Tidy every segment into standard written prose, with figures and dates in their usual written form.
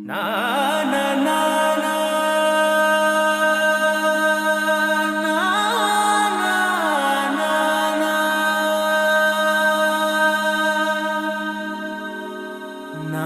నా నా నా నా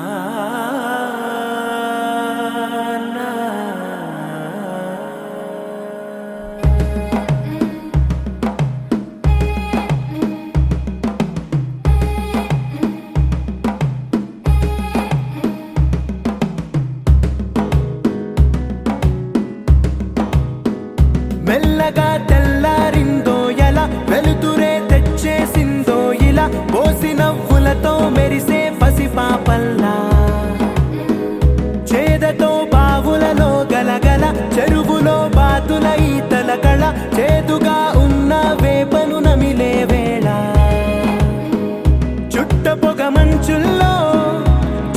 మెల్లగా తెల్లారిందో ఎలా వెలుతురే తెచ్చేసిందో ఇలా పోసి నవ్వులతో మెరిసే పసిపాపల్లా చేదతో బావులలో గలగల చెరువులో బాతుల ఈతల కళ చేదుగా ఉన్న వేపను నమిలే వేళ చుట్ట పొగ మంచుల్లో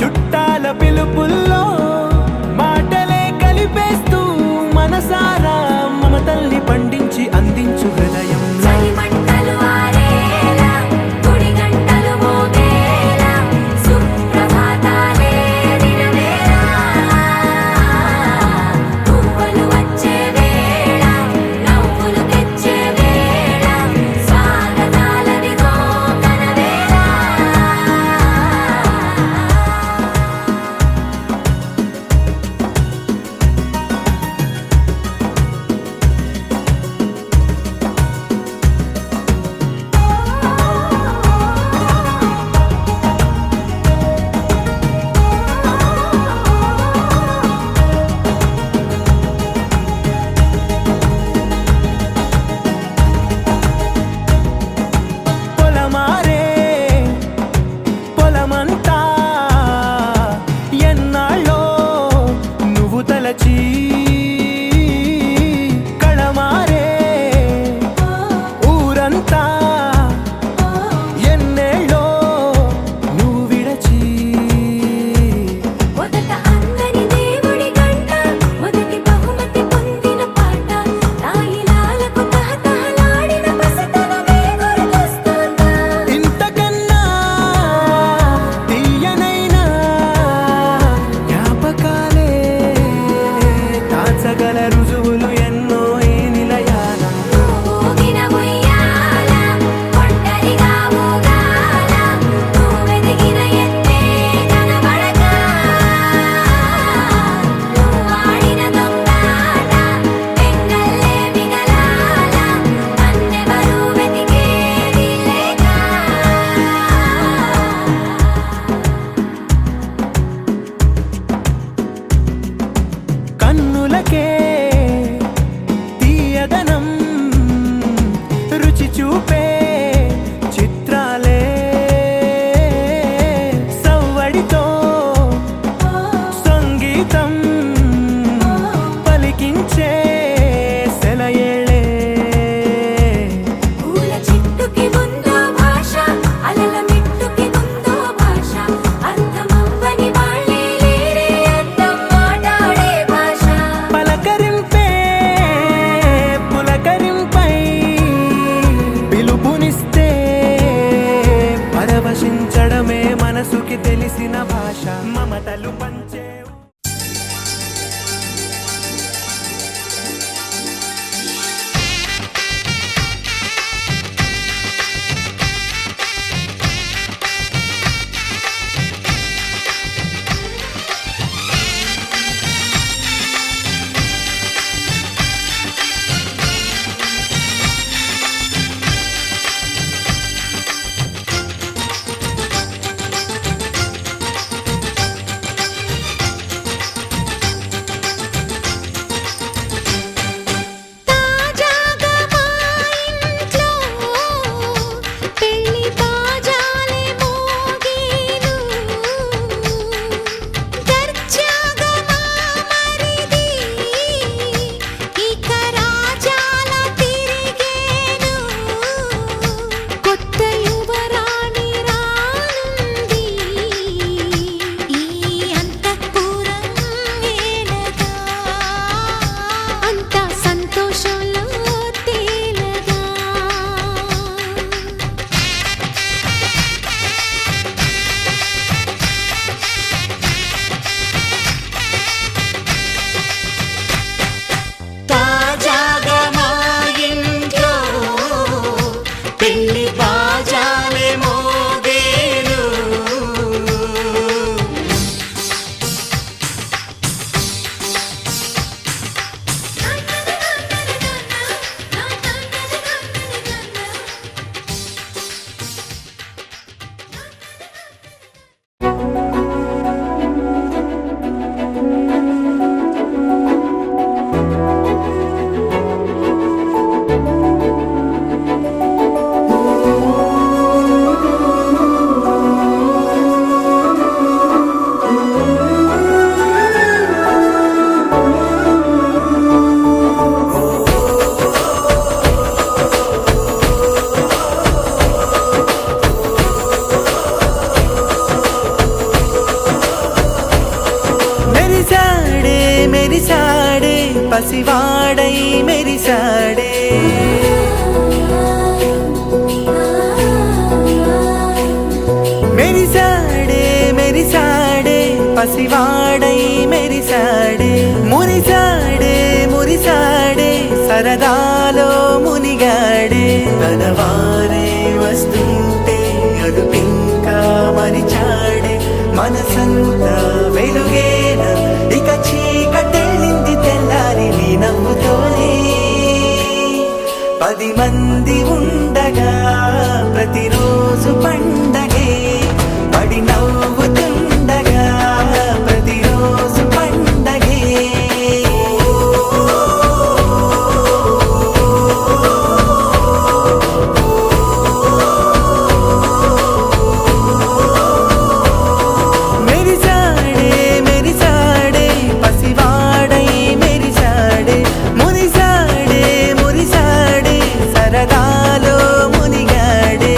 చుట్టాల పిలుపుల్లో మాటలే కలిపేస్తూ మనసారా మమతల్ని పండించి అందించు హృదయం కళమారే ఊరంతా ఎన్నేళ్ళో నువ్వు విడచి మొదట అందని దేవుడి గంట మొదటి బహుమతి పొందిన పాట తాయిలాలకు తహతహలాడిన పసితనమే గుర్తొస్తుందా ఇంతకన్నా తీయనైనా జ్ఞాపకాలే దాచగల రుజువులు ఎన్నో ఈ నిలయాల ఊగిన ఉయ్యాల ఒంటరిగా ఊగాల నువ్వెదిగిన ఎత్తే కనబడక నువ్వాడిన దొంగాట పెంగల్లే మిగలాల నన్నెవరూ వెతికేది లేక కన్నులకే తీయదనం రుచి చూపే చిత్రాలే సవ్వడితో సంగీతం పలికించే సెలయేళే పూల చెట్టుకి ఉందో భాష అలల మిట్టుకి ఉందో భాష అర్థమవ్వని వాళ్ళే లేరే అర్థం మాట్లాడే భాష పలకరింపే పులకరింపై పిలుపునిస్తే పరవశించడమే మనసుకి తెలిసిన భాష మమతలు పంచే విరిసాడే పసివాడై మెరిసాడే మెరిసాడే మెరిసాడే పసివాడై మెరిసాడే మురిసాడే మురిసాడే సరదాలో మునిగాడే తనవారే వస్తుంటే అదుపింకా మరిచాడే మనసంతా వెలుగేన ఇక చీకటెళ్ళింది తెల్లారి నీ నవ్వుతోనే 10 మంది ఉండగా ప్రతిరోజు పండగే పడి నవ్వుతుండగా ప్రతిరోజు పండగే మెరిసాడే మెరిసాడే పసివాడై మెరిసాడే మురిసాడే మురిసాడే సరదాలో మునిగాడే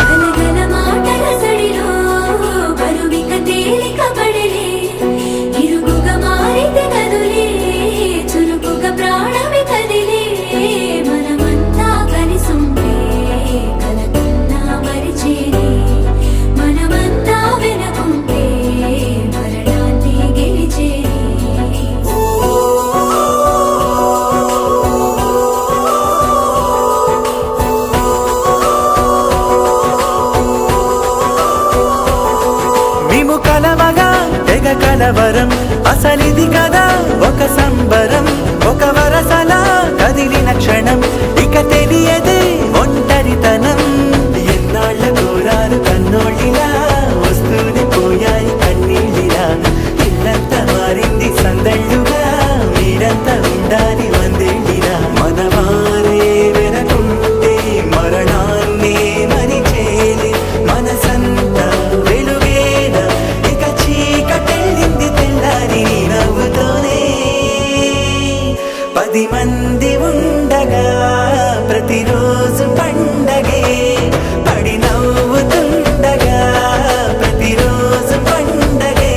గలగల మాటల సడిలో బరువిక తేలిక పడలే ఇరుగుగా మారితే కదులే చురుకుగా ప్రాణమి కదిలే మనమంతా కలిసుంటే కలకన్నా మరిచేనే మనమంతా వెనకుంటే మరణాన్ని గెలిచేనే మేము కలవగా తెగ కలవరం అసలిది కదా ఒక సంబరం ఒక వరసలా కదిలిన క్షణం ఇక తెలియదే ఒంటరితనం ఎన్నాళ్ళ కోరారు కన్నోళ్ళిలా వస్తూనే పోయాయి కన్నీళ్ళిలా ఇల్లంతా మారింది సందళ్ళుగా మీరంతా ఉండాలి వందేళ్ళిలా మనవారే వెనకుంటే మరణాన్నే మరిచేలే మనసంతా వెలుగేన ఇక చీకటెళ్ళింది తెల్లారి నీ నవ్వుతోనే 10 మంది ఉండగా ప్రతిరోజు పండగే పడి నవ్వుతుండగా ప్రతిరోజు పండగే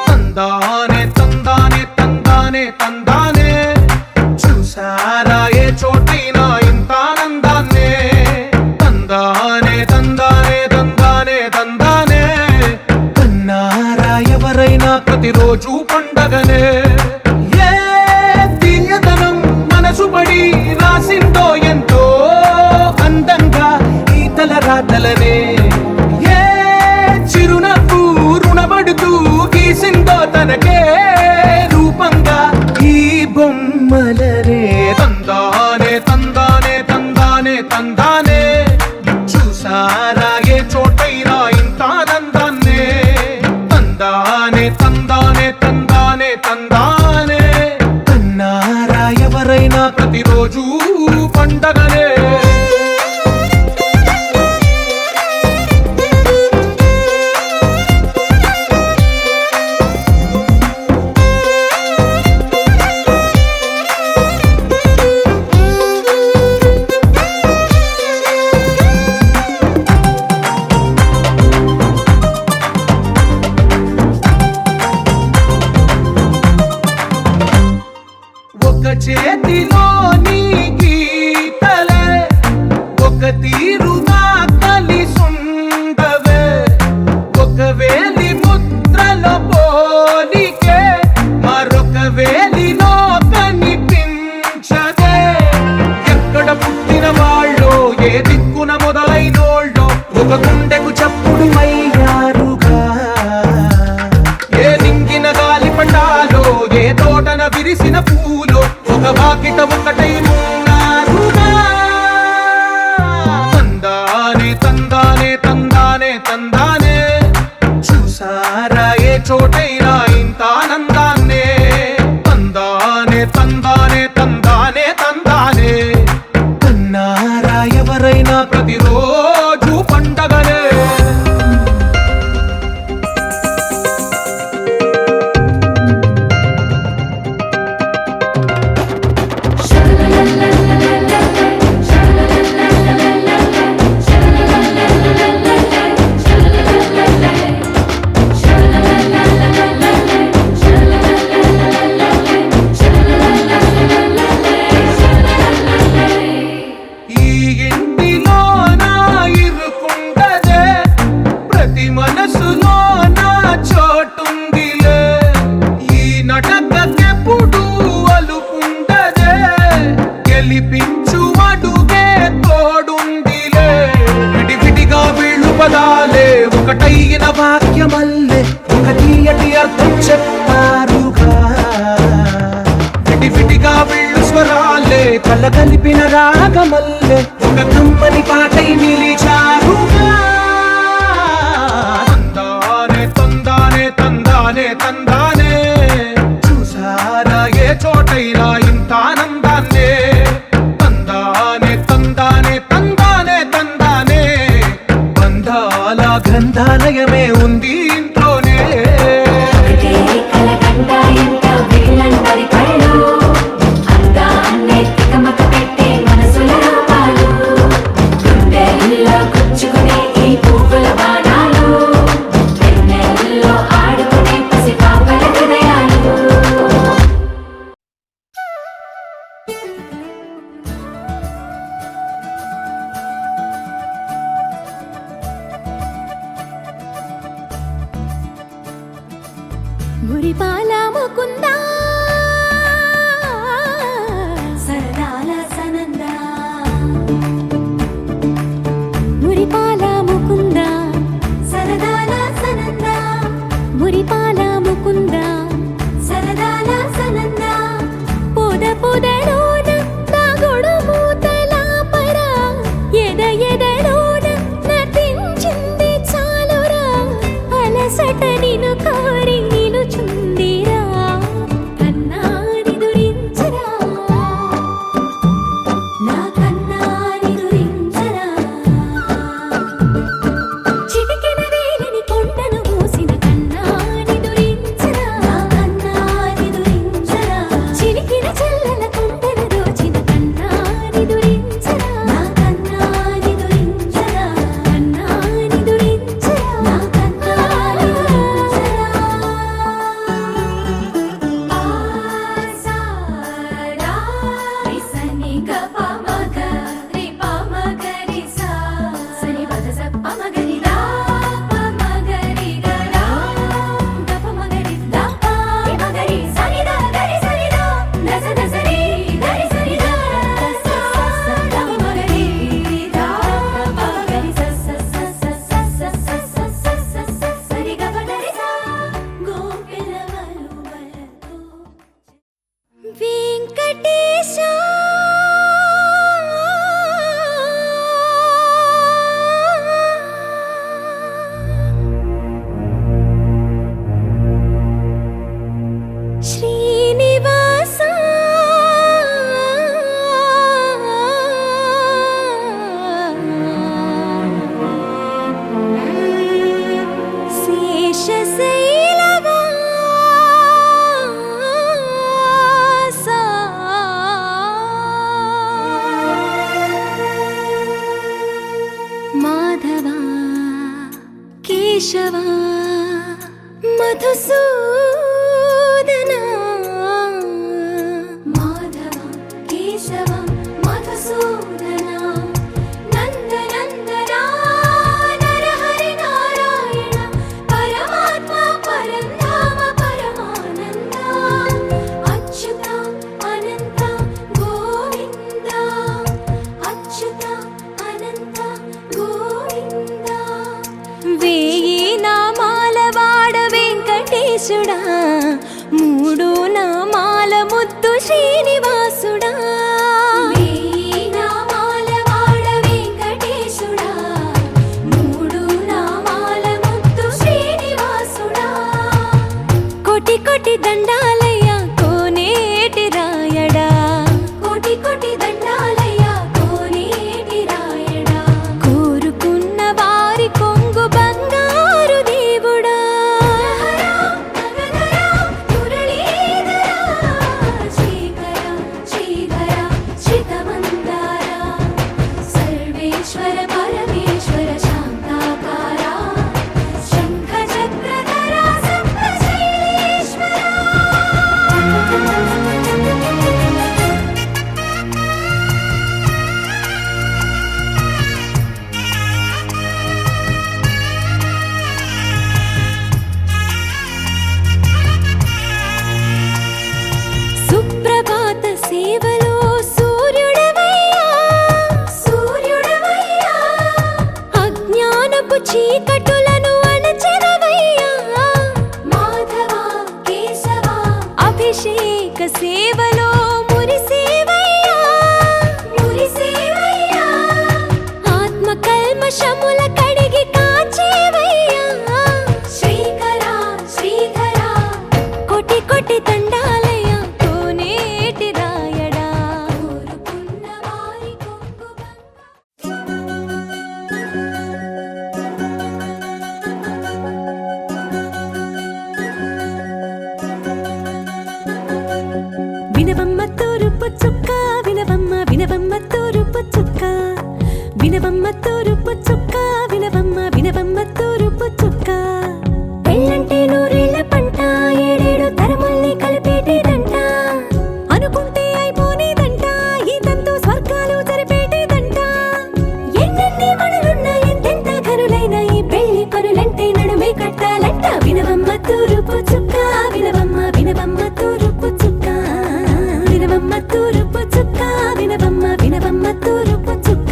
తందానే తందానే తందానే తందానే చూసారా ఏ చోటైనా ఇంత ఆనందాన్నే తందానే తందానే తందానే తందానే కన్నారా ఎవరైనా ప్రతిరోజు పండగనే ఏ తీయదనం మనసు పడి రాసిందో ఎంతో అందంగా ఈ తలరాతలనే ఏ చిరునవ్వు రుణపడుతూ గీసిందో తనకే రూపంగా ఈ బొమ్మలనే తందానే తందానే తందానే తందానే చూసారా ఏ చోటైనా ఇంత ఆనందాన్నే తందానే తందానే తందానే తందానే కన్నారా ఎవరైనా ప్రతిరోజు పండగనే చోటైనా ఇంత ఆనందాన్నే తందానే తందానే తందానే తందానే కన్నారా ఎవరైనా ప్రతిరోజు పండగనే ఒకటైన వాక్యమల్లే ఒక తీయటి అర్థం చెప్పారుగా విడివిడిగా వీళ్ళు స్వరాలే కల కలిపిన రాగమల్లే ఒక కమ్మని పాటై నిలిచారుగా తందానే తందానే తందానే తందానే చూసారా ఏ చోటైనా ఇంత ఆనందాన్నే తందానే తందానే తందానే తందానే బంధాల గ్రంథాలయమే ఉంది ఇంట్లోనే మురిపాల ముకుందా సరదాల సనందా మురిపాల ముకుందా సరదాల సనందా మురిపాల ముకుందా సరదాల సనందా పొద పొదలోన నాగొడు మూతలాపరా ఎద ఎదలోన నటించింది చాలురా అలసట నిను కోరి చుందిరా కన్నాని దురించరా నా కన్నాని దురించరా చిటికెన వేలిని కొండను మూసిన కన్నాని దురించరా నా కన్నాని దురించరా చిలికిన చల్లల కొండను దోచిన కన్నాని దురించరా నా కన్నాని దురించరా కన్నాని దురించరా నా కన్నాని వెంకటేశా శ్రీనివాస శేషశైలవా మాధవ కేశవ మధుసూదన మాధవ కేశవ మధుసూదన నందనందన నరహరి నారాయణ పరమాత్మ పరంధామ పరమానంద అచ్యుత అనంత గోవింద అచ్యుత అనంత గోవింద వేయి నామాల వాడ వెంకటేశుడా మూడు నామాల ముద్దు శ్రీనివాసుడా వేయి నామాల వాడ వెంకటేశుడా మూడు నామాల ముద్దు శ్రీనివాసుడా చీకటులను అణచెదవయ్యా మాధవ కేశవ అభిషేక సేవలో మురిసేవయ్యా ఆత్మ కల్మషముల కడిగి కాచేవయ్యా శ్రీకర శ్రీధర కోటి కోటి దండాలయ కోనేటి రాయడా కోరుకున్న వారి కొంగు వినవమ్మ తూరుపు చుక్క వినవమ్మ వినవమ్మ తూరుపు చుక్క వినవమ్మ తూరుపు చుక్క వినవమ్మ వినవమ్మ తూరుపు చుక్క పెళ్ళంటే నూరేళ్ల పంట ఏడేడు తరముల్ని కలిపేటేదంట అనుకుంటే అయిపోనేదంట ఈ తంతు స్వర్గాలు జరిపేటేదంట ఎన్నెన్ని మనులున్నా ఎంతెంత ఘనులైన ఈ పెళ్లి పనులంటే నడుమే కట్టాలంట వినవమ్మ తూరుపు చుక్క వినవమ్మ వినవమ్మ తూరుపు చుక్క వినవమ్మ తూరుపు చుక్క వినవమ్మ వినవమ్మ తూరుపు చుక్క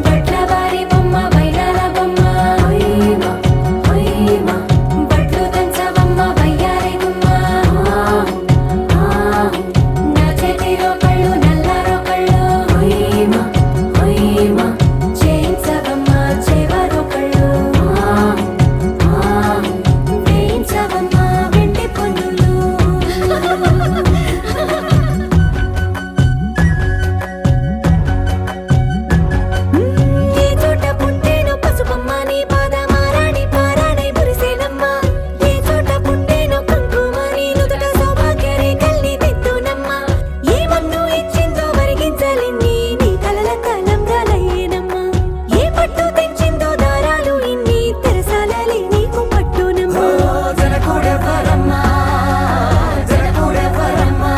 బట్లవారి బొమ్మ వైరాల బొమ్మ ఓయమా ఓయమా బట్లు దంచవమ్మ వయ్యారి గుమ్మ నా చేతిలో కళ్ళు నల్లారో కళ్ళు ఓయమా ఓయమా చేయించవమ్మ చేవారో కళ్ళు వేయించవమ్మ వెండి పన్నులు ఏ చోట పుట్టేనో పసుపమ్మ నీ పాదమారాణి పారాణై మురిసేనమ్మ ఏ చోట పుట్టేనో కుంకుమ నీ నుదుట సౌభాగ్య రేఖల్ని దిద్దునమ్మ ఏ మన్ను ఇచ్చిందో వరిగించలిన్ని నీ కలల కలంగాలయ్యేనమ్మ ఏ పట్టు తెంచిందో దారాలు ఇన్ని తెరసాలలి నీకు పట్టునమ్మ జనకూడెవరమ్మా జనకూడెవరమ్మా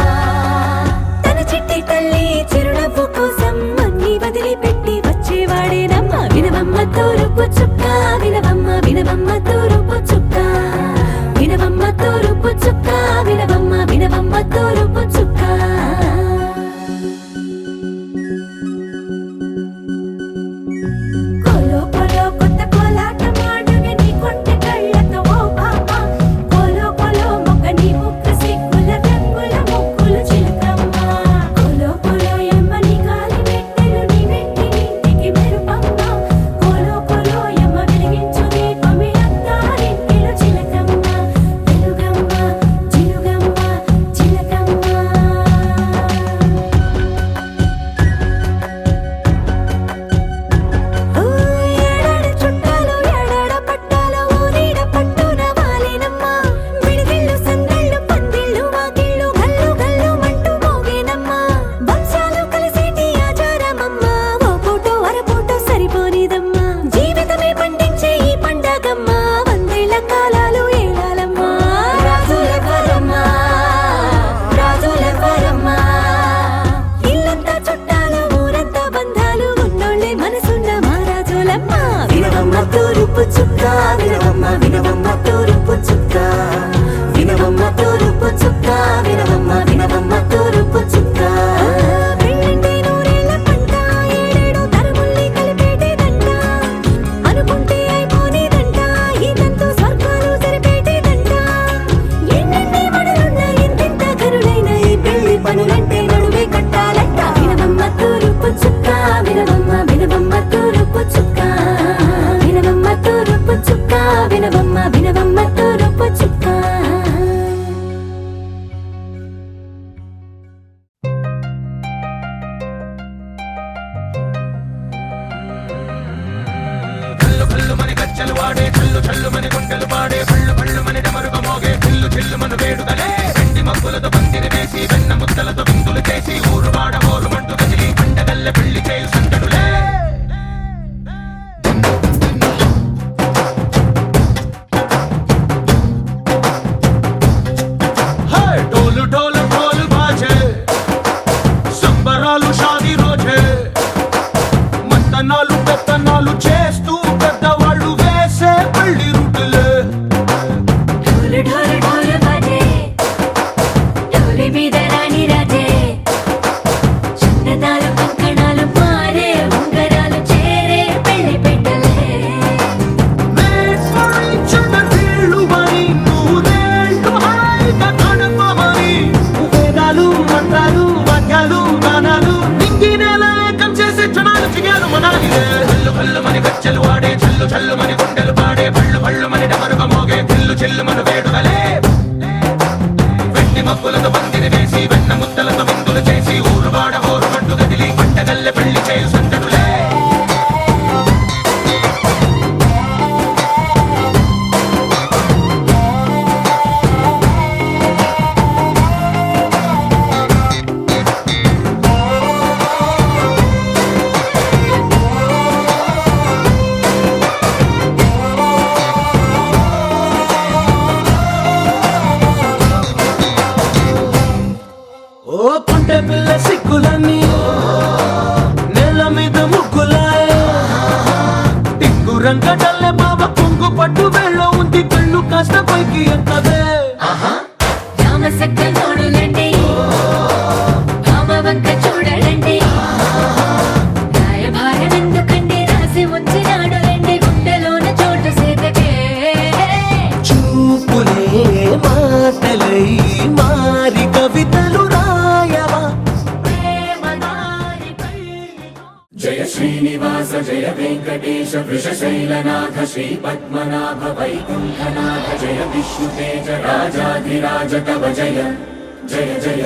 తన చిట్టి తల్లి చిరునవ్వు కోసం అన్ని వదిలిపెట్టి వచ్చేవాడేనమ్మ వినవమ్మ తూరుపు చుక్క వినవమ్మ వినవమ్మ తూరుపు చుక్క వినవమ్మ తూరుపు చుక్క వినవమ్మ వినవమ్మ తూరుపు చుక్క కోలో కోలో కొత్త కోలాటం ఆడవే నీ కొంటె కళ్ళతో ఓ బామ్మ కోలో కోలో మొక్క నీ ముక్క సిగ్గుల రంగుల ముక్కులు చిలకమ్మ కోలో కోలో ఎమ్మ నీ కాలి మెట్టెలు నీ వెంటి నింటికి మెరుపమ్మ కోలో కోలో ఎమ్మ వెలిగించు దీపమే అత్తారింటిలో చిలకమ్మ వెలుగమ్మ చిలుగమ్మ చిలకమ్మ ఏడాడ చుట్టాలు ఏడాడ పట్టాలు ఊరీడ పట్టున వాలేనమ్మ విడిదిళ్ళు సందళ్ళు పందిళ్ళు వాకిళ్ళు గల్లు గల్లు మంటూ మోగేనమ్మ వంశాలు కలిసేటి ఆచారమమ్మ ఓ పూటో అరపూటో సరిపోనిదమ్మ జీవితమే పండించే ఈ పండగమ్మ వందేళ్ల కాలాలు ఏలాలమ్మ రాజులెవరమ్మ రాజులెవరమ్మ ఇల్లంతా చుట్టాలు ఊరంతా బంధాలు ఉన్నోళ్ళే మనసున్న మహారాజులమ్మ వినవమ్మ తూరుపు చుక్క వినవమ్మ వినవమ్మ తూరుపు చుక్క వినవమ్మ తూరుపు చుక్క వినవమ్మ వినవమ్మ తూరుపు చుక్క పెళ్ళంటే నూరేళ్ల పంట ఏడేడు తరముల్ని కలిపేటేదంట అనుకుంటే అయిపోనేదంట ఈ తంతు స్వర్గాలు జరిపేటేదంట ఎన్నెన్ని మడులున్నా ఎంతెంత ఘనులైన ఈ పెళ్లి పనులంటే నడువే కట్టాలంట వినవమ్మ తూరుపు చుక్క వినవమ్మ వినవమ్మ తూరుపు చుక్క వినవమ్మ తూరుపు చుక్క వినవమ్మ వినవమ్మ తూరుపు చుక్క కల్లు కల్లు మని గజ్జలు వాడే కల్లు చల్లు మని గుండెలు పాడే పళ్ళు పళ్ళు మని డమరుగ మోగే చిల్లు చిల్లు మన వేడుదలే వెండి మబ్బులతో పందిరి వేసి వెన్న ముద్దలతో విందులు చేసి ఊరు వాడ ఊరు మంటు కదిలి పండగల్లె పెళ్లి చేయు సందడులే హే డోలు డోలు డోలు బాజే సంబరాలు షాదీ రోజే మంతనాలు పెత్తనాలు చేస్తూ పెద్దవాళ్ళు వేసే పెళ్లి రుటులే ढोल ढोल ढोल बजे చల్లుమని గుండెలు పాడే పళ్ళు పళ్ళుమని డమరుగ మోగే చిల్లు చిల్లుమను వేడుదలే వెండి మబ్బులతో పందిరి వేసి వెన్న ముద్దలతో విందులు చేసి ఊరువాడ హోరు పట్టు గదిలి పంటగల్లె పెళ్లి చేయు సందడులే ఓ పుంటె పిల్ల సిక్కులని నెల మీద ముగ్గులాయ్ టింగు రంగడల్లే బాబా కుంగు పట్టు వేళ్ళ ఉంది కళ్ళు కాస్త పైకి ఎక్కదే రామసక్క నోడులండి భామ వంక చూడడండి రాయభారం ఎందుకండి రాసి ఉంచినాడు రండి గుండెలోన చోటు సేతకే చూపులే మాటలై మారి కవితలు రాయవా జయ శ్రీనివాస జయ వెంకటేశ వృషశైలనాథ శ్రీ పద్మనాభ వైకుంఠనాథ జయ విష్ణుతేజ రాజాధిరాజ తవ జయ జయ జయ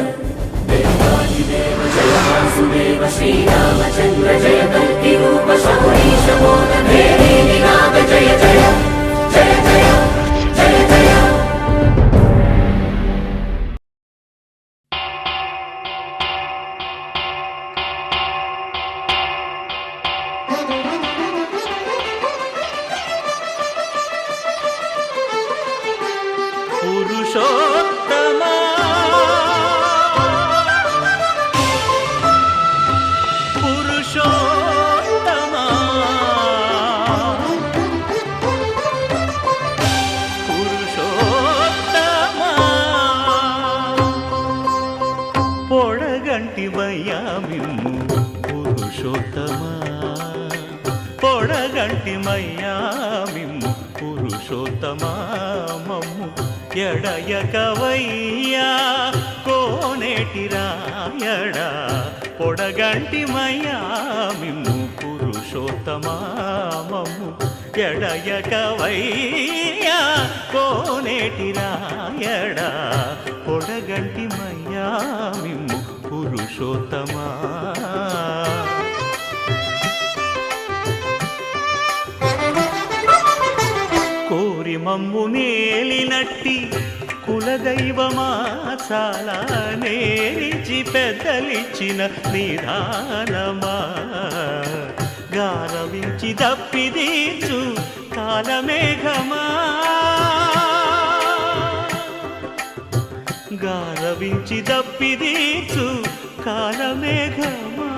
దేవాదిదేవ జయ వాసుదేవ శ్రీరామచంద్ర జయ కల్కి రూప శౌరీశ మోద దేవీ నినాద జయ జయ జయ జయ జయ జయ పురుషోత్తమా పురుషోత్తమా పురుషోత్తమా పొడగంటి మయ్యామిమ్ము పురుషోత్తమా పొడగంటి మయ్యామిమ్ము పురుషోత్తమా మమ్ము ఎడయకవయ్యా కోనేటి రాయడా పొడగంటి మయ్యామిమ్ము పురుషోత్తమా మమ్ము ఎడయకవయ్యా కోనేటి రాయడా పొడగంటి మయ్యామిమ్ము పురుషోత్తమా కోరి మమ్ము నేలినట్టి కులదైవమా చాలా నేరిచి పెద్దలిచ్చిన నిదానమా గారవించి దప్పిదీచు కాలమేఘమా గారవించి దప్పిదీచు కాలమేఘమా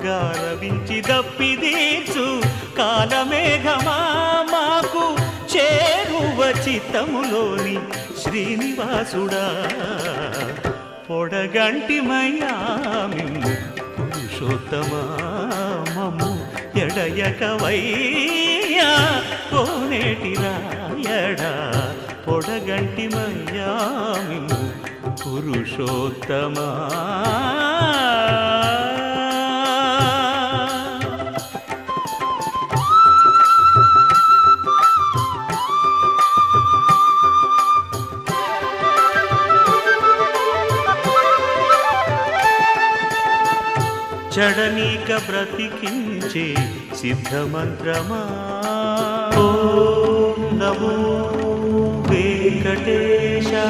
గారవించి దప్పిదీచు కాలమేఘమా మాకు చేరువ చిత్తములోని శ్రీనివాసుడా పొడగంటి మయ్యామిమ్ము పురుషోత్తమా మమ్ము ఎడయకవయ్యా కోనేటి రాయడా పొడగంటి మయ్యామిమ్ము పురుషోత్తమా చడనీక బ్రతికించే సిద్ధమంత్రమా ఓం నమో వెంకటేశాయ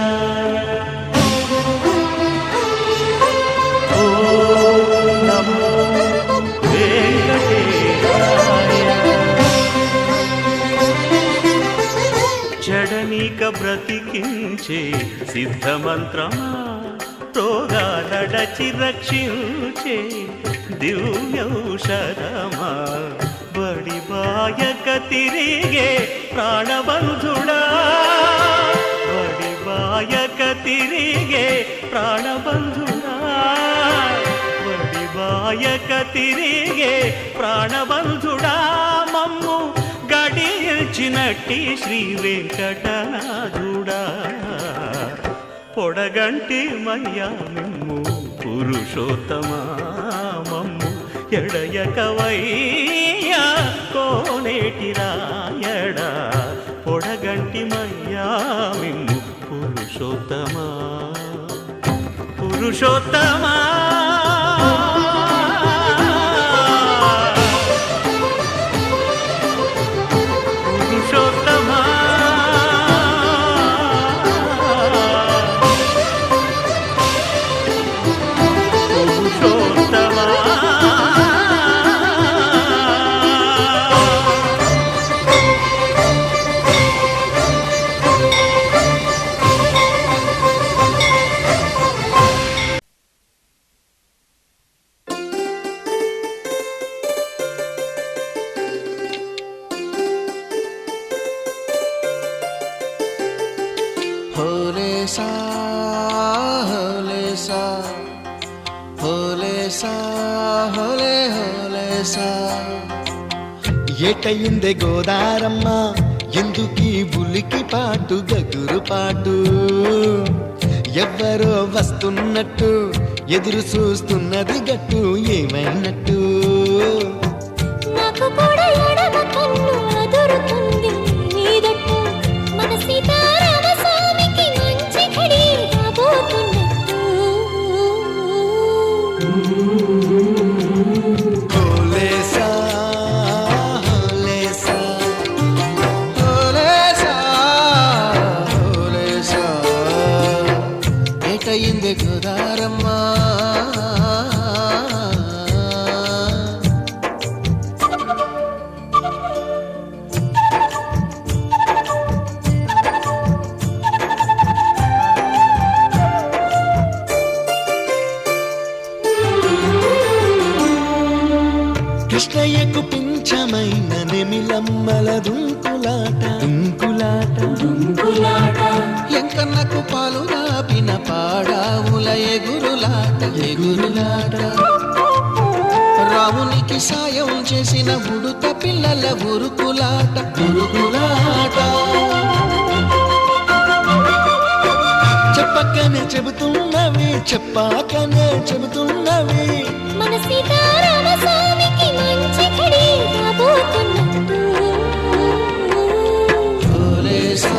ఓం నమో వెంకటేశాయ చడనీక బ్రతికించే సిద్ధమంత్రమా రోగాలడచి రక్షించే దివ్యౌషధమా బడి బాయక తిరిగే ప్రాణబంధుడా బడి బాయక తిరిగే ప్రాణబంధుడా బడి బాయక తిరిగే ప్రాణబంధుడా మమ్ము గడిచినట్టి శ్రీ వెంకటనాథుడా పొడగంటి మయ్యామిమ్ము పురుషోత్తమా మమ్ము ఎడయకవయ్యా కోనేటి రాయడా పొడగంటి మయ్యా మిమ్ము పురుషోత్తమా పురుషోత్తమా పురుషోత్తమా పురుషోత్తమా హోలేసా హోలేసా హోలేసా హోలే హోలేసా ఏటయిందే గోదారమ్మ ఎందుకీ బులికి పాటు గగురు పాటు ఎవ్వరో వస్తున్నట్టు ఎదురు చూస్తున్నది గట్టు ఏమైనట్టు నాకు కూడా ఎడమ కన్ను అదురుతుంది నీదట్టు మన సీతారామ స్వామికి మంచి ఘడి రాబోతున్నట్టు హోలేసా హోలేసా హోలేసా హోలేసా ఏటయిందే గోదారమ్మ కృష్ణయ్యకు పింఛమైన నెమిలమ్మల దుంకులాట దుంకులాట ఎంకన్నకు పాలు రాపిన పాడావుల ఎగురులాట రామునికి సాయం చేసిన ఉడుత పిల్లల ఉరుకులాట చెప్పకనే చెబుతున్నవి చెప్పాకనే చెబుతున్నవి మన సీతారామ స్వామికి మంచి ఘడి రాబోతున్నట్టు హోలేసా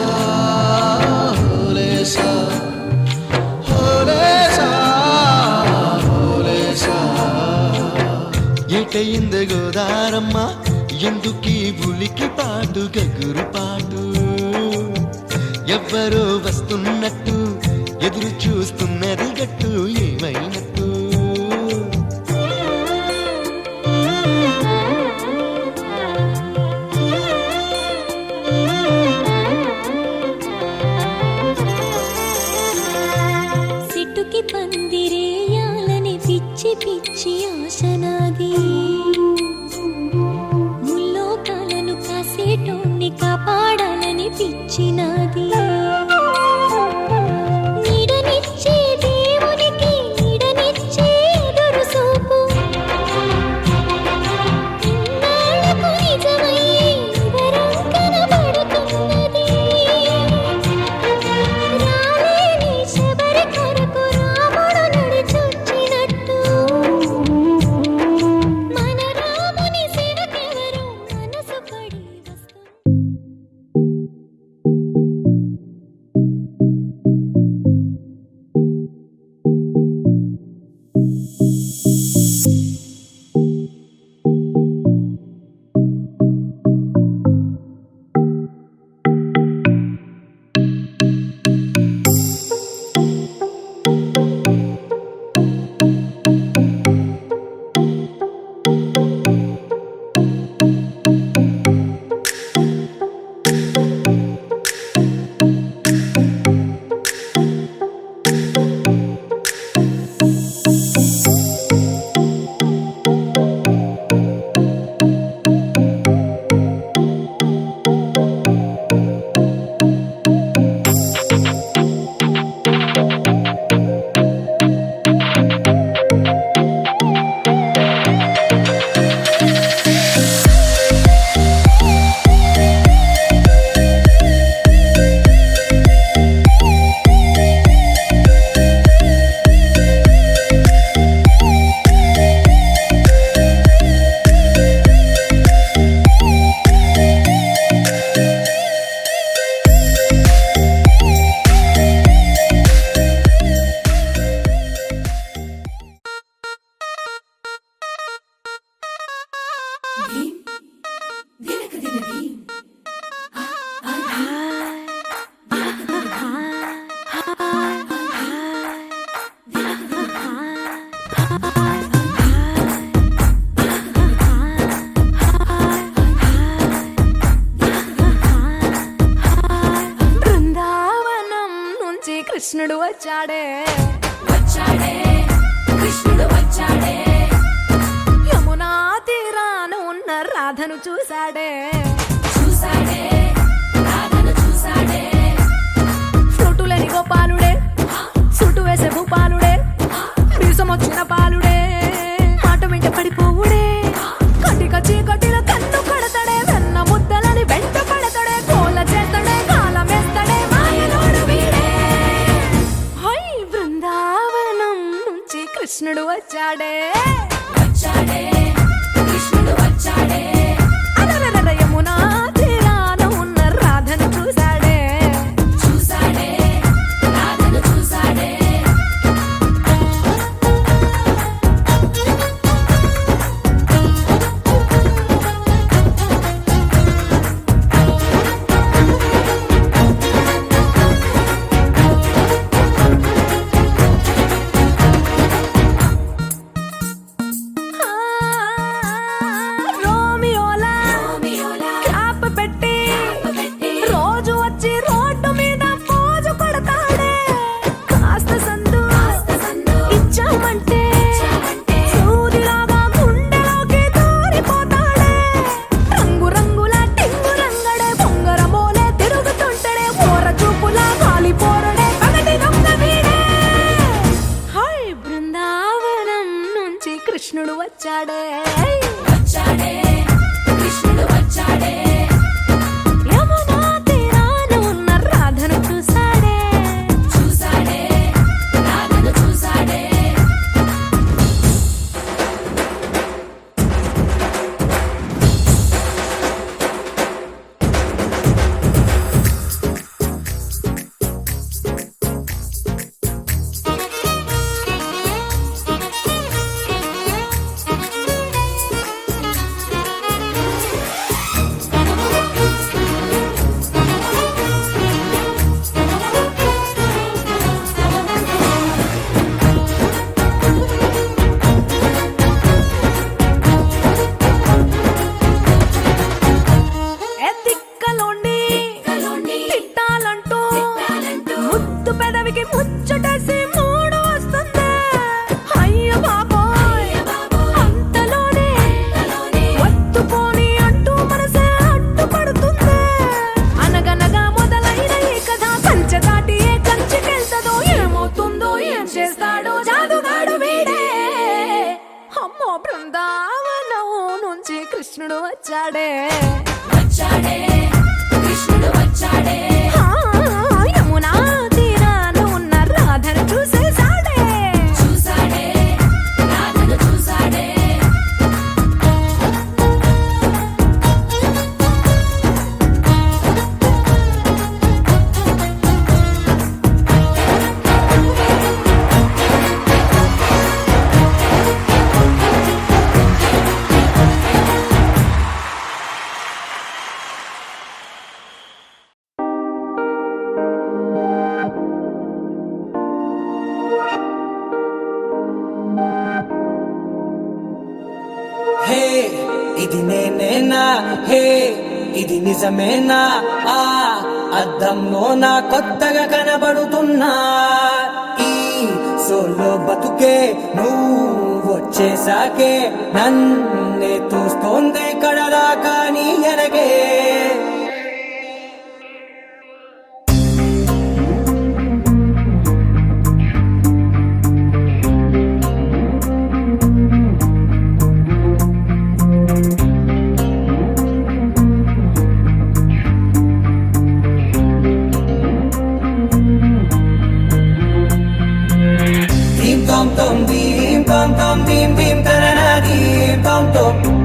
హోలేసా హోలేసా హోలేసా ఏటయింది గోదారమ్మ ఎందుకీ బులికి పాటు గగురు పాటు ఎవ్వరో వస్తున్నట్టు ఎదురు చూస్తున్నది గట్టు ఏమైనట్టు సిట్టుకి పందిరేయాలని పిచ్చి పిచ్చి ఆశనాది ముల్లోకాలను కాసేటోన్ని కాపాడాలని పిచ్చినాది నీడనిచ్చే దేవునికి వచ్చాడే వచ్చాడే కృష్ణుడు వచ్చాడే యమునా తీరాన ఉన్న రాధను చూశాడే చూశాడే రాధను చూశాడే ఫ్లూటులేని గోపాలుడే సుట్టు వేసే భూపాలుడే మీసమొచ్చిన పాలుడే మాట వెంట పడిపోవుడే కటిక చీకటిలో కన్ను కడతాడే వెన్న ముద్దలని వెంట పడతాడే కోల చేతడే కాలమేస్తాడే మాయలోడు వీడే హై బృందావనం నుంచి కృష్ణుడు వచ్చాడే వచ్చాడే కృష్ణుడు వచ్చాడే అలరల యమునా తీరాన ఉన్న రాధను చూశాడే చూశాడే రాధను చూశాడే రోమియోలా క్యాప్ పెట్టి రోజు వచ్చి రోడ్డు మీద పోజు కొడతాడే కాస్త సందు ఇచ్చామంటే సూదిలాగా గుండెలోకి దూరిపోతాడే రంగు రంగుల టింగు రంగడే బొంగరమోలే తిరుగుతుంటాడే ఓర చూపులా కాలిపోరడే పగటి దొంగ వీడే హై బృందావనం నుంచి కృష్ణుడు వచ్చాడే వచ్చాడే కృష్ణుడు వచ్చాడే యమునా తీరాన ఉన్న రాధను చూశాడే చూశాడే రాధను చూశాడే ఎత్తిక్కలోండి తిట్టాలంటూ ముద్దు పెదవికి ముచ్చటేసి మూడు వస్తుంది అయ్య బాబోయ్ అంతలోనే ఒత్తుకోని అంటూ మనసే అడ్డుపడుతుంది అనగనగా మొదలైన ఈ కథ కంచె దాటి ఏ కంచెకెళ్తదో ఏమవుతుందో ఏం చేస్తాడో జాదుగాడు వీడే అమ్మో బృందావనం నుంచి కృష్ణుడు వచ్చాడే వచ్చాడే కృష్ణుడు వచ్చాడే యమునా తీరాన ఉన్న రాధను చూసేశాడే చూశాడే రాధను చూశాడే హే ఇది నేనేనా హే ఇది నిజమేనా ఆ అద్దంలో నా కొత్తగా కనబడుతున్నా ఈ సోలో బతుకే నువ్వు వచ్చేసాకే నన్నే తోస్తోంది కడదాకా నీ ఎనగే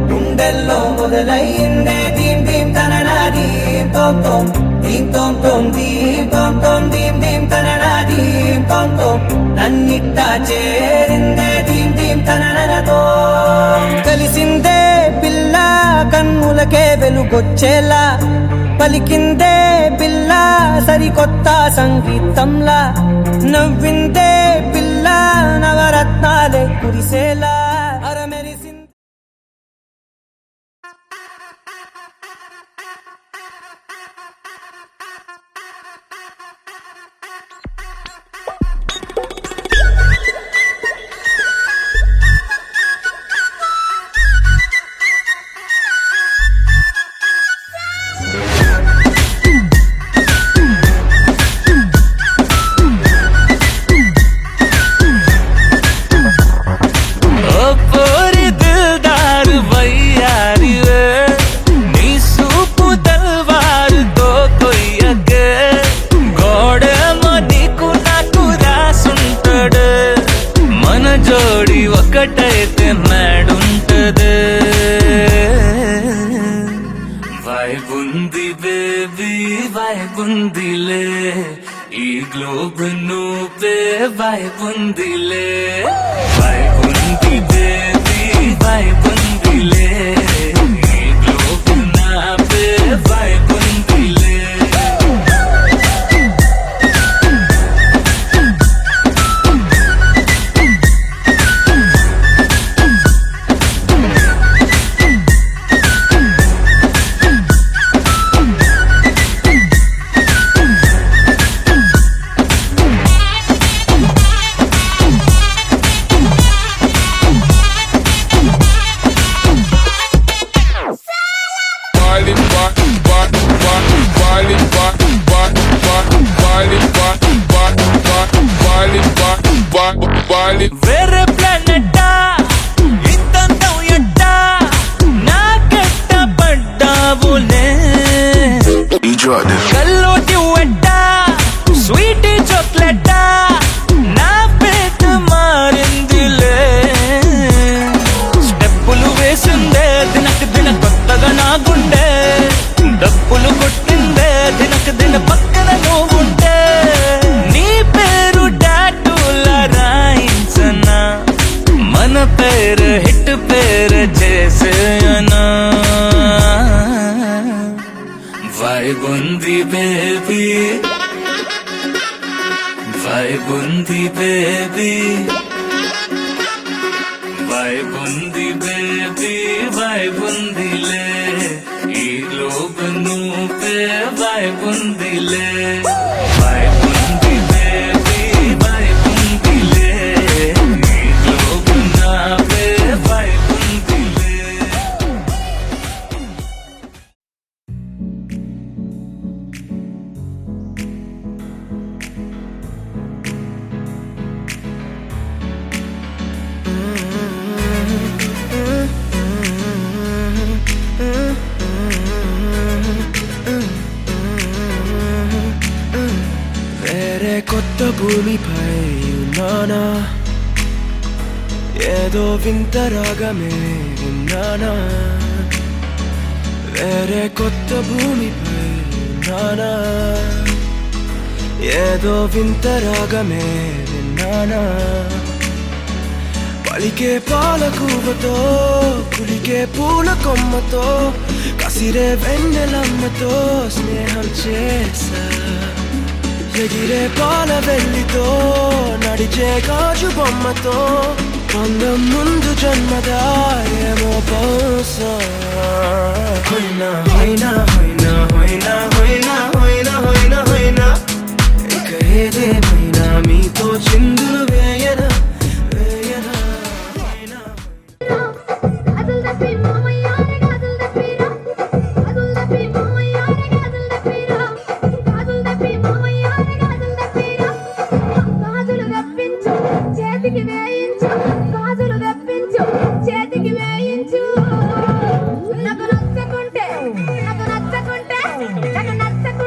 గుండెల్లో మొదలయ్యిందే దీం దీం తననా దీం తోం తోం దీం తోం తోం దీం తోం తోం దీం దీం తననా దీం తోం తోం నన్నిట్టా చేరిందే దీం దీం తననతో కలిసిందే పిల్ల కన్నులకే వెలుగొచ్చేలా పలికిందే పిల్ల సరికొత్త సంగీతంలా నవ్విందే పిల్ల నవరత్నాలే కురిసేలా అరమెరిసింది వైబుందిలే ఈ గ్లోబ్ నువ్వే వైబుందిలే వైబుంది బేబీ వైబుందిలే ఈ గ్లోబ్ నాపే వైబుందిలే వేరే ప్లానెట్టా ఇంతంతం ఎట్టా నాకెట్ట పడ్డావులే కల్లోటి వెట్టా స్వీట్ చాక్లెట్టా నా పేట మారిందిలే స్టెప్పులు వేసిందే దినకు దిన కొత్తగా నా గుండె డప్పులు కొట్టిందే దినకు దిన పక్కన నువ్వుంటే నీ పేరు టాటూల రాయించనా మన పేరు హిట్ పేరు చేసేయనా వైబుంది బేబీ వైబుంది బేబీ వైబుంది బేబీ వైబుందిలే ఈ గ్లోబ్ నువ్వే వైబుందిలే వైబుంది బేబీ వైబుందిలే ఈ గ్లోబ్ నావే వైబుందిలే వేరే కొత్త భూమిపై ఉన్నానా ఏదో వింత రాగమే విన్నానా వేరే కొత్త భూమిపై ఉన్నానా ఏదో వింత రాగమే విన్నానా పలికే పాల కూవతో కులికే పూల కొమ్మతో కసిరే వెన్నెలమ్మతో స్నేహం చేసా ఎగిరే పాల వెల్లితో నడిచే గాజు బొమ్మతో అందం ముందు జన్మదా ఏమో బహుశా హోయినా హోయినా హోయినా హోయినా హోయినా హోయినా హోయినా హోయినా ఇక ఏదేమైనా మీతో చిందులు వేయనా వేయనా హోయినా నాకు నచ్చకుంటే నాకు నచ్చకుంటే నాకు నచ్చకుంటే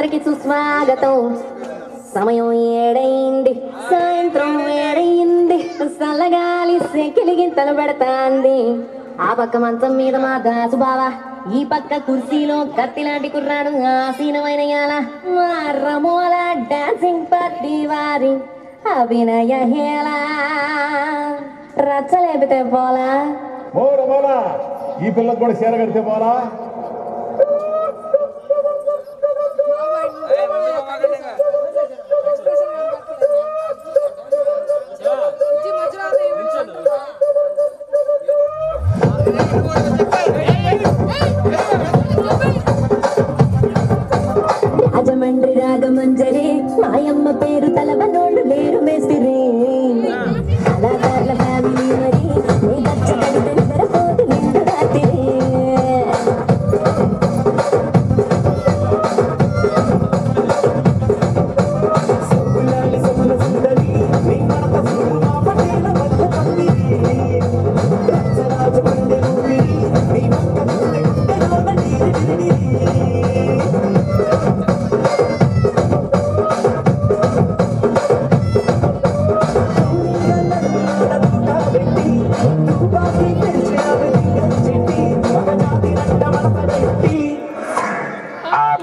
అందరికి సుస్వాగతం. సమయం ఏడైంది, సాయంత్రం ఏడైంది, చల్లగాలి సెకిలిగింతలు పెడతాంది. ఆ పక్క మంచం మీద మా దాసు బావా, ఈ పక్క కుర్చీలో కత్తిలాంటి కుర్రాడు ఆసీనమైన యాల. మా రమోల డాన్సింగ్ పార్టీ వారి అభినయ హేళ. రచ్చలేపితే పోలా, ఈ పిల్లలకు కూడా చీర కడితే పోలా. అజమండ్రి రాగమంజరి మాయమ్మ పేరు తలవనోళ్ళు లేరు మేస్తిరి. కళాకారుల ఫ్యామిలీ మరి నీ దచ్చ కడితే నిద్రపోతు నిండు రాత్రి.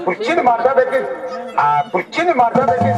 కుర్చీని మాట్లాడేది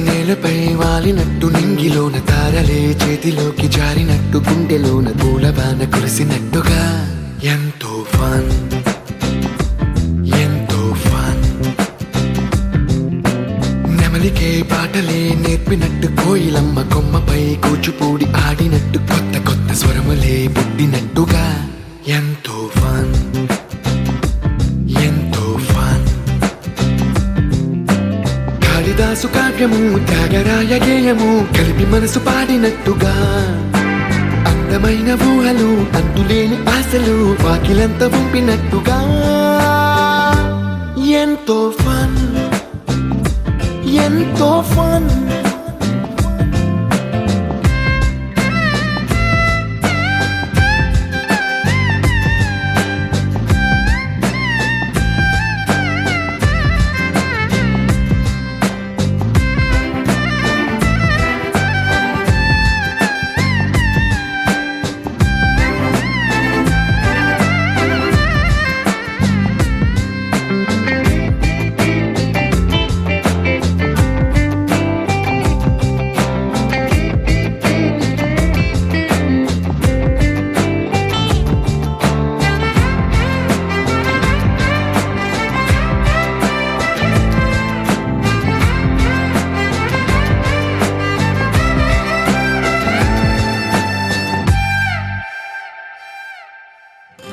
నేలపై వాలినట్టు నింగిలోన తారలే చేతిలోకి జారినట్టు గుండెలోన పూలవాన కురిసినట్టుగా ఎంతో ఫన్ ఎంతో ఫన్. నెమలికే పాటలే నేర్పినట్టు కోయిలమ్మ కొమ్మపై కూచిపూడి ఆడినట్టు కొత్త కొత్త స్వరములే పుట్టినట్టుగా ఎంతో ఫన్ ఎంతో ఫన్. కాళిదాసు కావ్యము త్యాగరాయ గేయము కలిపి మనసు పాడినట్టుగా అందమైన ఊహలు అంతులేని ఆశలు వాకిలంత పంపినట్టుగా ఎంతో ఫన్ ఎంతో ఫన్.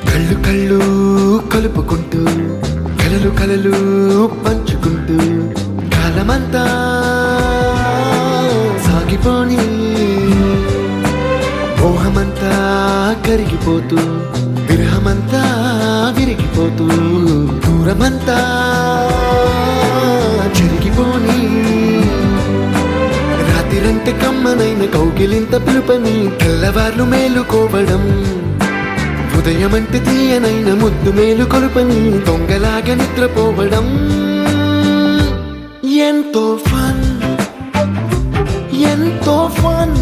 కళ్ళు కళ్ళు కలుపుకుంటూ కలలు కలలు పంచుకుంటూ కాలమంతా సాగిపోని మోహమంతా కరిగిపోతూ విరహమంతా విరిగిపోతూ దూరమంతా జరిగిపోని రాత్రిరంటే కమ్మనైన కౌగిలింత పిలుపని తెల్లవార్లు మేలుకోవడం ఉదయమంటే తీయనైన ముద్దు మేలు కొలుపని దొంగలాగా నిద్రపోవడం ఎంతో ఫన్ ఎంతో ఫన్.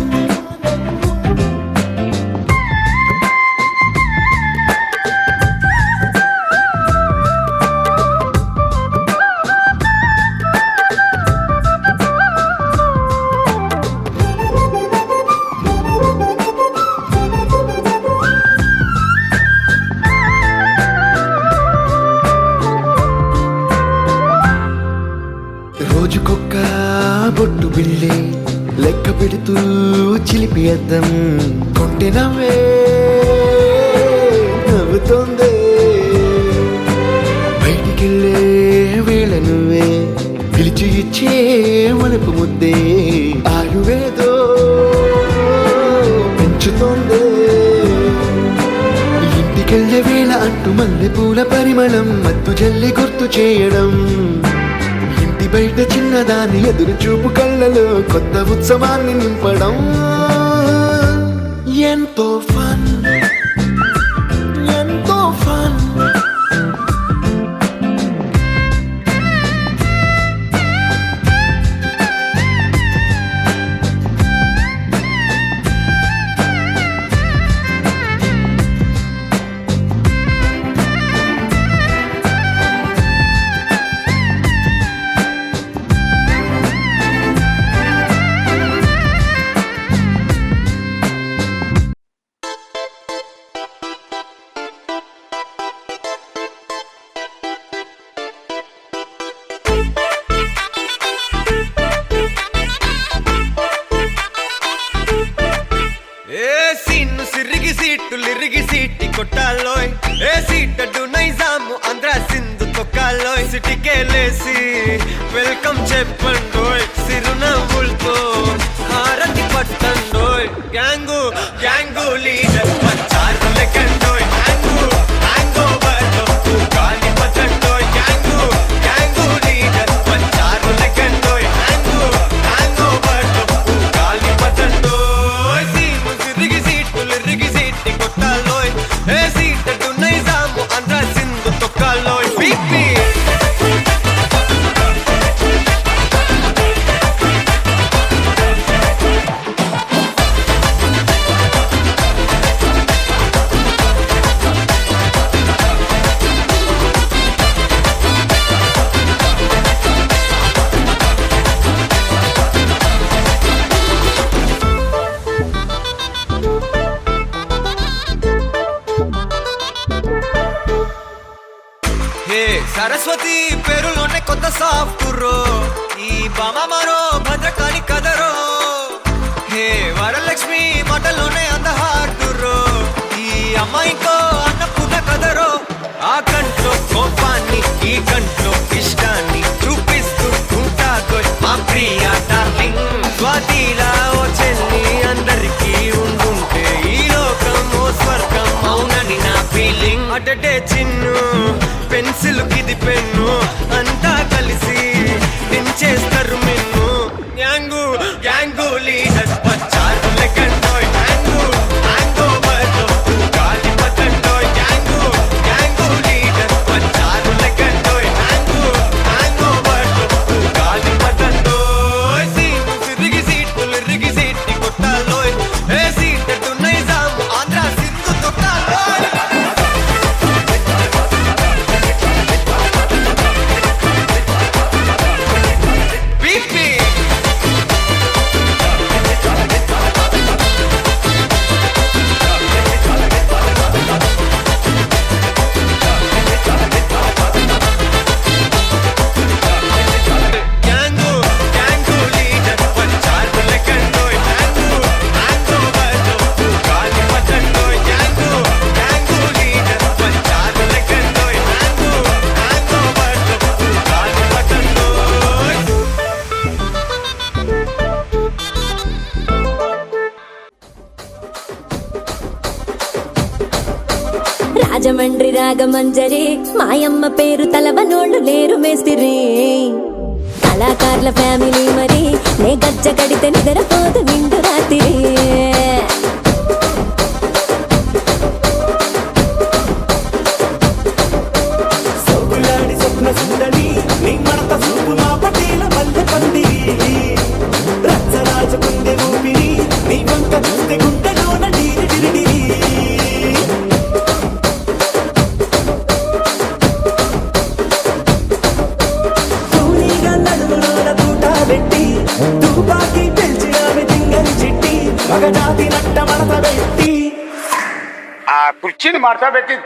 రోజుకొక్క బొట్టు బిళ్ళే లెక్క పెడుతూ చిలిపి అద్దం కొంటె నవ్వే నవ్వుతోందే. బయటికెళ్ళే వేళ నువ్వే పిలిచి ఇచ్చే వనపు ముద్దే ఆయువేదో పెంచుతోందే. ఇంటికెళ్ళే వేళ అంటూ మల్లె పూల పరిమళం మత్తు జల్లి గుర్తు చేయడం. బయట చిన్నదాని ఎదురు చూపు కళ్ళలో కొత్త ఉత్సవాన్ని నింపడం ఎంతో ఫన్ ఎంతో ఫన్. లిరిగి సీటి కొట్టాలోయ్ ఏ సీటడు నైజాము ఆంధ్ర సింధు తొక్కాలోయ్. సిటీకే లేసి వెల్కమ్ చెప్పండోయ్ సిరునవ్వులతో హారతి పట్టండోయ్. గ్యాంగు గ్యాంగు లీడర్ పంచారు లెక్కండోయ్. హ్యాంగు హ్యాంగ్ ఓవర్ గాలి పట్టండోయ్. గ్యాంగు గ్యాంగు లీడర్ పంచారు లెక్కండోయ్. హ్యాంగు హ్యాంగ్ ఓవర్ గాలి పట్టండోయ్. సీము సిరిగి సీటు లిరిగి సీటి కొట్టాలోయ్ ఏ సీటడు నైజాము ఆంధ్ర సింధు తొక్కాలోయ్. పీపీ సరస్వతి పేరులోనే కొత్త సాఫ్ట్రో ఈ బామ మరో భద్రకాళి కదరో. హే వరలక్ష్మి మాటలోనే అందహార్దురో ఈ అమ్మాయికో అన్నపూర్ణ కదరో. ఆ కంట్లో కోపాన్ని ఈ కంట్లో ఇష్టాన్ని చూపిస్తూ ఉంటాగో మా ప్రియ డార్లింగ్. స్వాతిలా ఓ చెల్లి అందరికీ ఉండుంటే ఈ లోకం ఓ స్వర్గం అవునని నా ఫీలింగ్. అటటే చిన్ను పెన్సిల్ కిది పెన్ను అంతా కలిసి పెంచేస్తారు మెన్ను. గ్యాంగు గ్యాంగు లీడర్ పంచారు లెక్కండోయ్. హ్యాంగు హ్యాంగ్ ఓవర్ గాలి పట్టండోయ్. గ్యాంగు గ్యాంగు లీడర్ పంచారు లెక్కండోయ్. హ్యాంగు హ్యాంగ్ ఓవర్ గాలి పట్టండోయ్. సీము సిరిగి సీటు లిరిగి సీటి కొట్టాలోయ్ ఏ సీటడు నైజాము ఆంధ్ర సింధు తొక్కాలోయ్. రాజమండ్రి రాగమంజరి మాయమ్మ పేరు తలవనోళ్ళు లేరు మేస్తిరి. కళాకారుల ఫ్యామిలీ మరి నే గజ్జ కడితే నిద్రపోదు నిండు రాత్రి. మగజాతి నట్ట మడత పెట్టి ఆ కుర్చీని మార్చా పెట్టి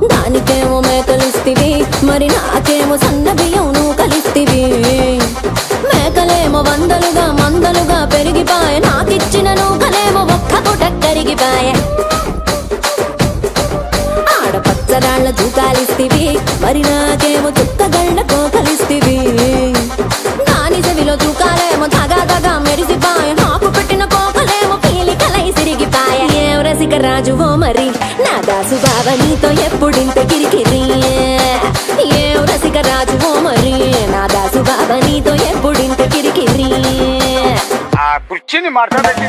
దానికేమో మేకలిస్తివి, మరి నాకేమో సన్న బియ్యం నువ్వు కలిస్తివి. మేకలేమో వందలుగా మందలుగా పెరిగిపాయ, నాకిచ్చిన నూకలేమో ఒక్క పూట కరిగిపాయ. ఆడపచ్చరాళ్ళ తూకాలిస్తివి, మరి నాకేమో చుక్కగళ్ళ కోకలిస్తివి. దాని చెవిలో తూకాలేమో తగా తగా మెరిసిపాయ, నాకు పెట్టిన కోకలేమో పీలికలై సిరిగిపాయ. ఏం రసిక రాజువో మరి నా దాసు బావ నీతో ఎప్పుడింత కిరికిరి. ఏం రసిక రాజువో మరి నా దాసు బావ నీతో ఎప్పుడింత కిరికిరి. ఆ కుర్చీని మార్చా పెట్టి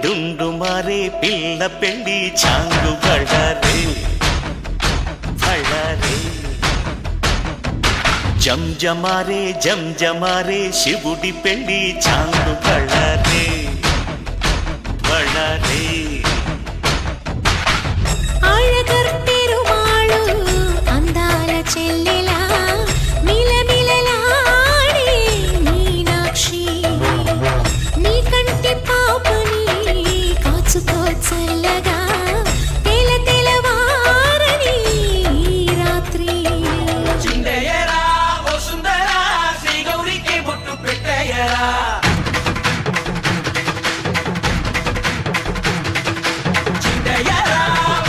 డుండు మారే పిల్ల పెళ్ళి చాంగు బళ్ళారే బళ్ళారే. జంజమారే శివుడి పెళ్ళి చాంగు బళ్ళారే బళ్ళారే. అందాల చెల్లెలా మిలమిలలాడే మీనాక్షి, నీ కంటి పాపని కాచుకో చల్లగా తెల తెలవారని రాత్రి. చిందయ్యరా ఓ సుందరా శ్రీ గౌరికి బొట్టు పెట్టయ్యరా. చిందయ్యరా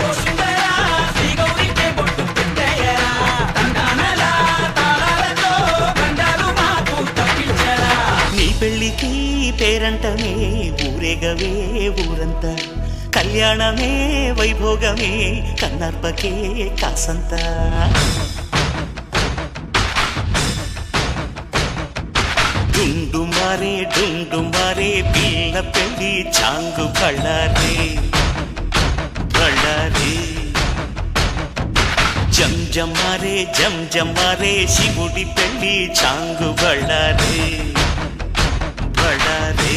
ఓ సుందరా శ్రీ గౌరికి బొట్టు పెట్టయ్యరా. తండానలా తాళాలతో గండాలు మాకు తప్పించరా. నీ పెళ్ళికి పేరంటమే ఊరేగవే ఊరంతా, కళ్యాణమే వైభోగమే కన్నార్పకే కాసంత. డుండు మారే పిల్ల పెళ్ళి చాంగు బళ్ళారే బళ్ళారే. జంజమారే శివుడి పెళ్ళి చాంగు బళ్ళారే బళ్ళారే.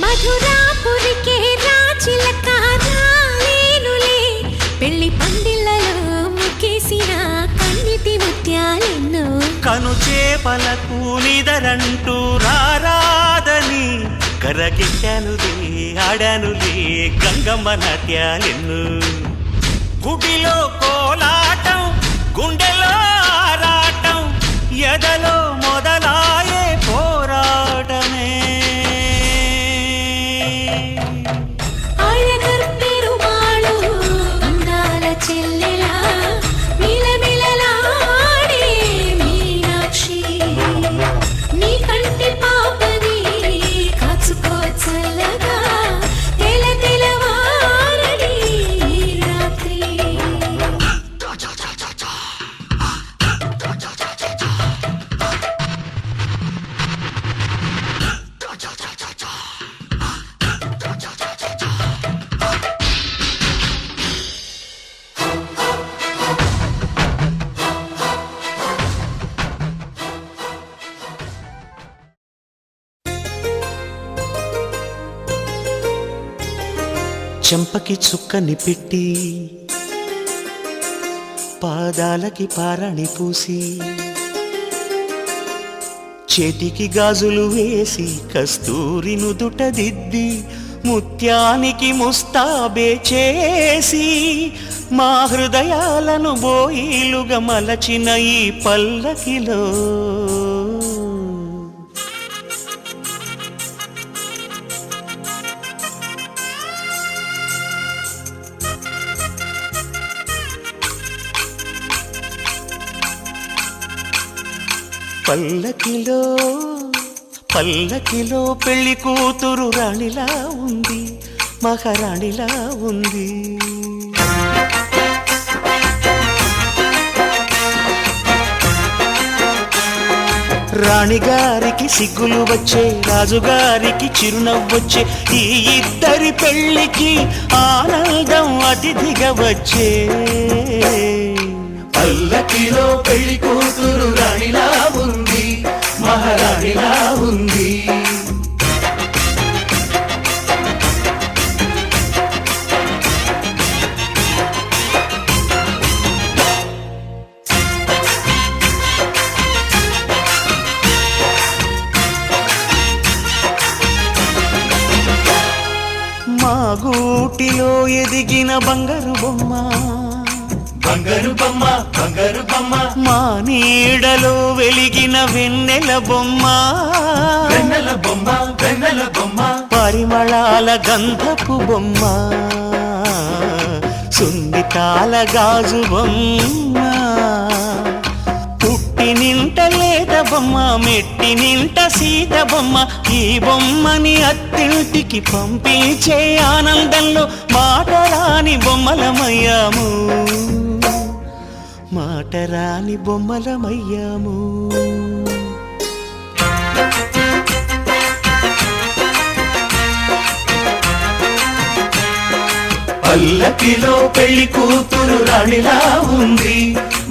మధురాపురికే రాచిలక రాలేనులే, పెళ్లి పందిళ్ళలో ముక్కేసిన కన్నిటి ముత్యాలెన్నో. కను చేపలకు నిదరంటూ రారాదని కరగిట్టానులే ఆడానులే గంగమ్మ నాట్యాలెన్ను. గుడిలో కోలాటం గుండెలో ఆరాటం ఎదలో మొదలాయే పోరాటమే. అందాల చెల్లెలా మిలమిలలాడే మీనాక్షి, చెంపకి చుక్కని పెట్టి పాదాలకి పారాణి పూసి చేతికి గాజులు వేసి కస్తూరి నుదుట దిద్ది ముత్యానికి ముస్తాబే చేసి మా హృదయాలను బోయిలుగా మలచిన ఈ పల్లకిలో పల్లకిలో పల్లకిలో పెళ్లి కూతురు రాణిలా ఉంది, మహారాణిలా ఉంది. రాణిగారికి సిగ్గులు వచ్చే, రాజుగారికి చిరునవ్వొచ్చే, ఈ ఇద్దరి పెళ్లికి ఆనందం అతిథిగా వచ్చే. పల్లకిలో పెళ్లి కూతురు రాణిలా ఉంది, మహారాణిలా ఉంది. మా గూటిలో ఎదిగిన బంగారు బొమ్మ, బంగారు బొమ్మ, బంగారు బొమ్మ. మా నీడలో వెలిగిన వెన్నెల బొమ్మ, వెన్నెల బొమ్మ, వెన్నెల బొమ్మ. పరిమళాల గంధపు బొమ్మ, సున్నితాల గాజు బొమ్మ. పుట్టి నింట లేత బొమ్మ, మెట్టి నింట సీత బొమ్మ. ఈ బొమ్మని అత్తింటికి పంపించే ఆనందంలో మాటరాని బొమ్మలమయ్యాము, మాటరాని బొమ్మలమయ్యాము. పల్లకిలో పెళ్లి కూతురు రాణిలా ఉంది,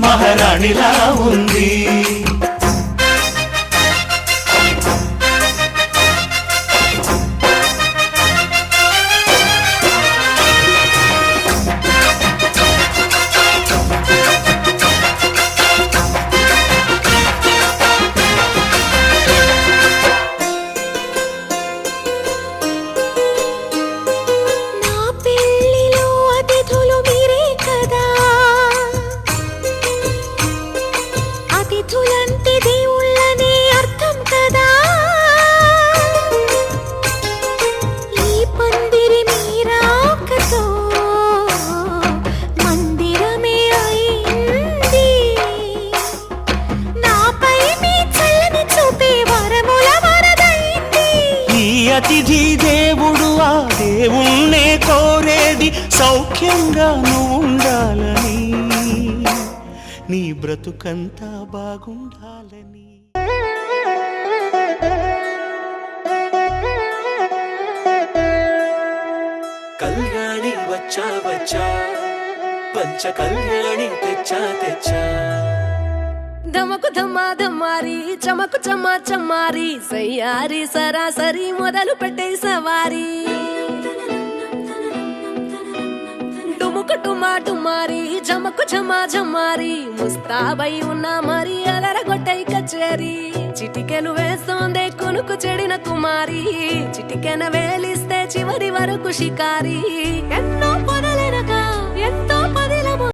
మహారాణిలా ఉంది. అతిథి దేవుడు ఆ దేవుణ్ణే కోరేది సౌఖ్యంగా నువ్వుండాలని, నీ బ్రతుకంతా బాగుండాలని. కళ్యాణి వచ్చా వచ్చా, పంచ కళ్యాణి తెచ్చా తెచ్చా. ధమకు ధమ్మా ధమ్మారి, చమకు చమ్మా చమ్మారి, సయ్యారి సరాసరి మొదలు పెట్టే సవారి. డుముకు టుమా టుమారి, జమకు జమా జమ్మారి, ముస్తాబై ఉన్నా మరి అలరగొట్టై కచేరి. చిటికెను వేస్తోందే కొనుకు చెడిన కుమారి, చిటికెన వేలిస్తే చివరి వరకు షికారి. ఎన్నో పొదల